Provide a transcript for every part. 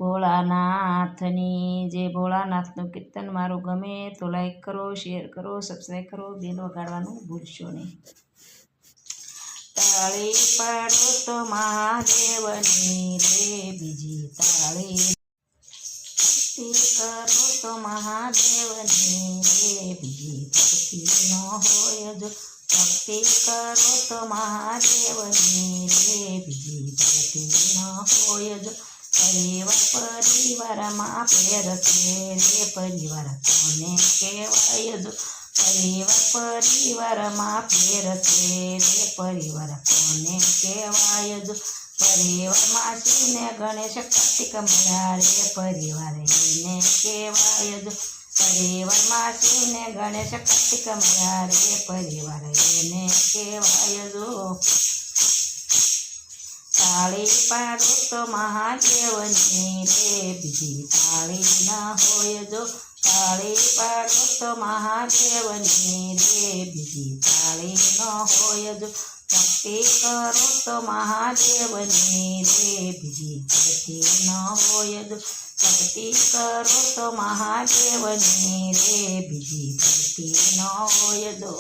ભોળાનાથની જે ભોળાનાથનું કીર્તન મારું ગમે તો લાઈક કરો, શેર કરો, સબસ્ક્રાઈબ કરો, બેલ વગાડવાનું ભૂલશો નહીં. તાળી પાડો તો મહાદેવની રે બીજી તાળી કરો તો મહાદેવની રે બીજી ભક્તિ ન હોય જો ભક્તિ કરો તો મહાદેવની રે બીજી ભક્તિ ન હોય જો પરિવારમાં ફેરશે રે પરિવાર કોને કહેવાય જો પરિવારમાં ફેરશે રે પરિવાર કોને કહેવાય જો પરિવારમાં શિવને ગણેશ કાર્તિક મળ્યા રે પરિવાર એને કહેવાય જો પરિવારમાં શિવને ગણેશ કાર્તિક મળ્યા રે પરિવાર એને કહેવાય જો તાળી પાડો તો મહાદેવની રે બીજી તાળી ન હોય જો તાળી પાડો તો મહાદેવની રે બીજી તાળી ન હોય જો ભક્તિ કરો તો મહાદેવની રે બીજી ભક્તિ ન હોય જો ભક્તિ કરો તો મહાદેવની રે બીજી ભક્તિ ન હોય જો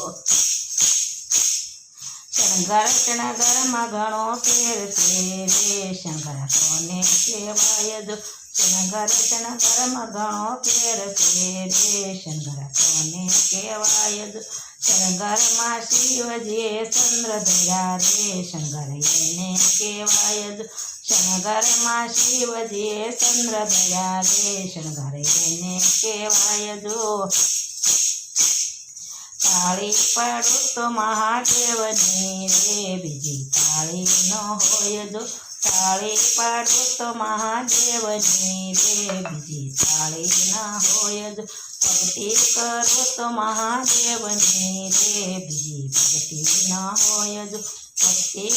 શણગારમાં ઘણો ફેર છે રે શણગાર કોને કહેવાય જો શણગારમાં ઘણો ફેર છે રે શણગાર કોને કહેવાય જો શણગારમાં શિવજીએ ચંદ્ર ધર્યા રે શણગાર એને કહેવાય જો શણગારમાં શિવજીએ ચંદ્ર ધર્યા રે શણગાર એને કહેવાય જો તાળી પાડો તો મહાદેવની રે બીજી તાળી ન હોય જો તાળી પાડો તો મહાદેવની રે બીજી તાળી ન હોય જો ભક્તિ કરો તો મહાદેવની રે બીજી ભક્તિ ન હોય જો ભક્તિ